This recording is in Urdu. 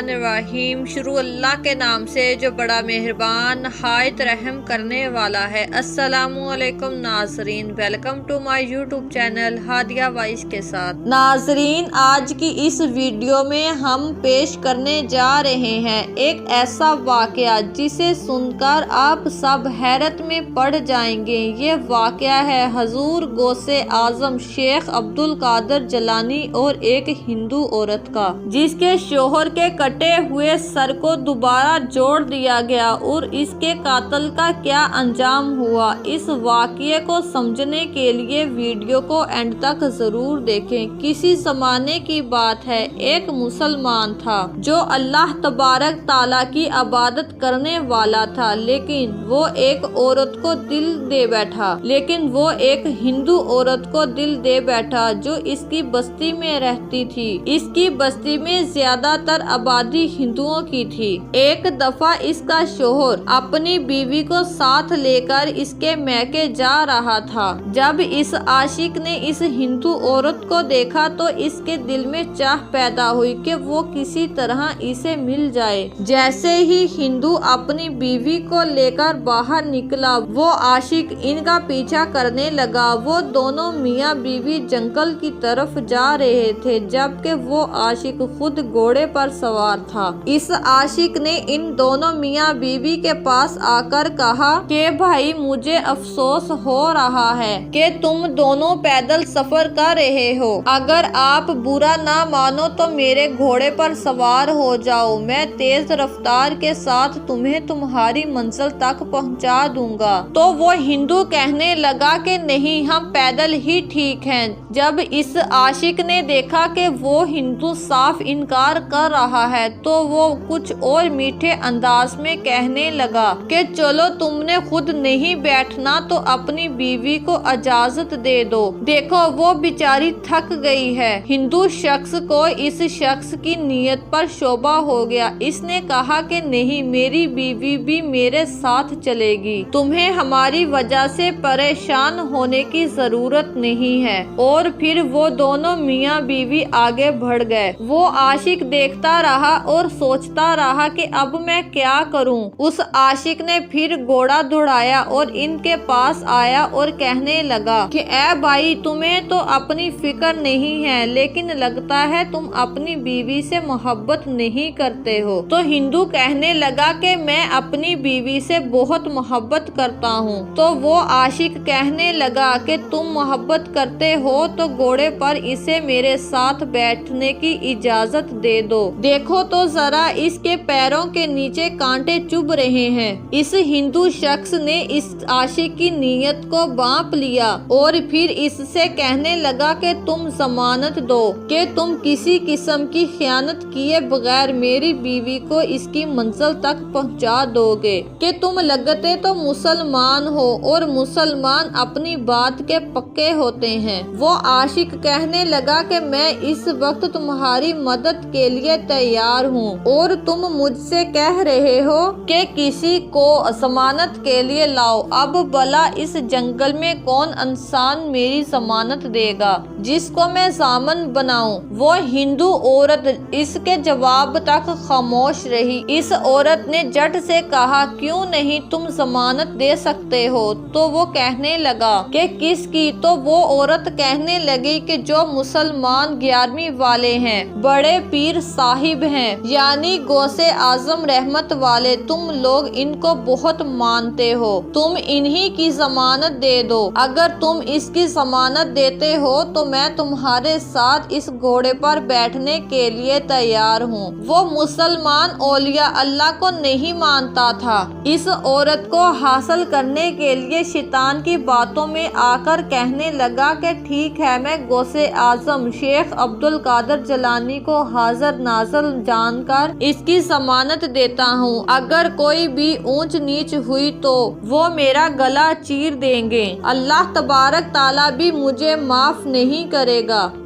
الرحیم، شروع اللہ کے نام سے جو بڑا مہربان نہایت رحم کرنے والا ہے۔ السلام علیکم ناظرین، welcome to my YouTube channel Hadia voice کے ساتھ۔ ناظرین، آج کی اس ویڈیو میں ہم پیش کرنے جا رہے ہیں ایک ایسا واقعہ جسے سن کر آپ سب حیرت میں پڑ جائیں گے۔ یہ واقعہ ہے حضور غوث اعظم شیخ عبدالقادر جیلانی اور ایک ہندو عورت کا، جس کے شوہر کے کٹے ہوئے سر کو دوبارہ جوڑ دیا گیا اور اس کے قاتل کا کیا انجام ہوا۔ اس واقعے کو سمجھنے کے لیے ویڈیو کو اینڈ تک ضرور دیکھیں۔ کسی زمانے کی بات ہے، ایک مسلمان تھا جو اللہ تبارک تعالیٰ کی عبادت کرنے والا تھا، لیکن وہ ایک عورت کو دل دے بیٹھا جو اس کی بستی میں رہتی تھی۔ اس کی بستی میں زیادہ تر آبادی ہندوؤں کی تھی۔ ایک دفعہ اس کا شوہر اپنی بیوی کو ساتھ لے کر اس کے میکے جا رہا تھا۔ جب اس عاشق نے اس ہندو عورت کو دیکھا تو اس کے دل میں چاہ پیدا ہوئی کہ وہ کسی طرح اسے مل جائے۔ جیسے ہی ہندو اپنی بیوی کو لے کر باہر نکلا، وہ عاشق ان کا پیچھا کرنے لگا۔ وہ دونوں میاں بیوی جنگل کی طرف جا رہے تھے، جبکہ وہ عاشق خود گھوڑے پر سوار تھا۔ اس عاشق نے ان دونوں میاں بیوی کے پاس آ کر کہا کہ بھائی، مجھے افسوس ہو رہا ہے کہ تم دونوں پیدل سفر کر رہے ہو۔ اگر آپ برا نہ مانو تو میرے گھوڑے پر سوار ہو جاؤ، میں تیز رفتار کے ساتھ تمہیں تمہاری منزل تک پہنچا دوں گا۔ تو وہ ہندو کہنے لگا کہ نہیں، ہم پیدل ہی ٹھیک ہیں۔ جب اس عاشق نے دیکھا کہ وہ ہندو صاف انکار کر رہا ہے تو وہ کچھ اور میٹھے انداز میں کہنے لگا کہ چلو، تم نے خود نہیں بیٹھنا تو اپنی بیوی کو اجازت دے دو، دیکھو وہ بیچاری تھک گئی ہے۔ ہندو شخص کو اس شخص کی نیت پر شبہ ہو گیا۔ اس نے کہا کہ نہیں، میری بیوی بھی میرے ساتھ چلے گی، تمہیں ہماری وجہ سے پریشان ہونے کی ضرورت نہیں ہے۔ اور پھر وہ دونوں میاں بیوی آگے بڑھ گئے۔ وہ عاشق دیکھتا رہا اور سوچتا رہا کہ اب میں کیا کروں۔ اس عاشق نے پھر گھوڑا دوڑایا اور ان کے پاس آیا اور کہنے لگا کہ اے بھائی، تمہیں تو اپنی فکر نہیں ہے، لیکن لگتا ہے تم اپنی بیوی سے محبت نہیں کرتے ہو۔ تو ہندو کہنے لگا کہ میں اپنی بیوی سے بہت محبت کرتا ہوں۔ تو وہ عاشق کہنے لگا کہ تم محبت کرتے ہو تو گھوڑے پر اسے میرے ساتھ بیٹھنے کی اجازت دے دو، دیکھو تو ذرا اس کے پیروں کے نیچے کانٹے چبھ رہے ہیں۔ اس ہندو شخص نے اس عاشق کی نیت کو بھانپ لیا اور پھر اس سے کہنے لگا کہ تم ضمانت دو کہ تم کسی قسم کی خیانت کیے بغیر میری بیوی کو اس کی منزل تک پہنچا دو گے، کہ تم لگتے تو مسلمان ہو اور مسلمان اپنی بات کے پکے ہوتے ہیں۔ وہ عاشق کہنے لگا کہ میں اس وقت تمہاری مدد کے لیے تیار ہوں، اور تم مجھ سے کہہ رہے ہو کہ کسی کو ضمانت کے لیے لاؤ۔ اب بھلا اس جنگل میں کون انسان میری ضمانت دے گا جس کو میں ضامن بناؤں؟ وہ ہندو عورت اس کے جواب تک خاموش رہی۔ اس عورت نے جھٹ سے کہا کیوں نہیں، تم ضمانت دے سکتے ہو۔ تو وہ کہنے لگا کہ کس کی؟ تو وہ عورت کہنے لگی کہ جو مسلمان 11ویں والے ہیں، بڑے پیر صاحب ہیں، یعنی غوث اعظم رحمت والے، تم لوگ ان کو بہت مانتے ہو، تم انہی کی ضمانت دے دو۔ اگر تم اس کی ضمانت دیتے ہو تو میں تمہارے ساتھ اس گھوڑے پر بیٹھنے کے لیے تیار ہوں۔ وہ مسلمان اولیاء اللہ کو نہیں مانتا تھا۔ اس عورت کو حاصل کرنے کے لیے شیطان کی باتوں میں آ کر کہنے لگا کہ ٹھیک ہے، میں غوث اعظم شیخ عبدالقادر جیلانی کو حاضر ناظر جان کر اس کی ضمانت دیتا ہوں۔ اگر کوئی بھی اونچ نیچ ہوئی تو وہ میرا گلا چیر دیں گے، اللہ تبارک تعالیٰ بھی مجھے معاف نہیں کرے گا۔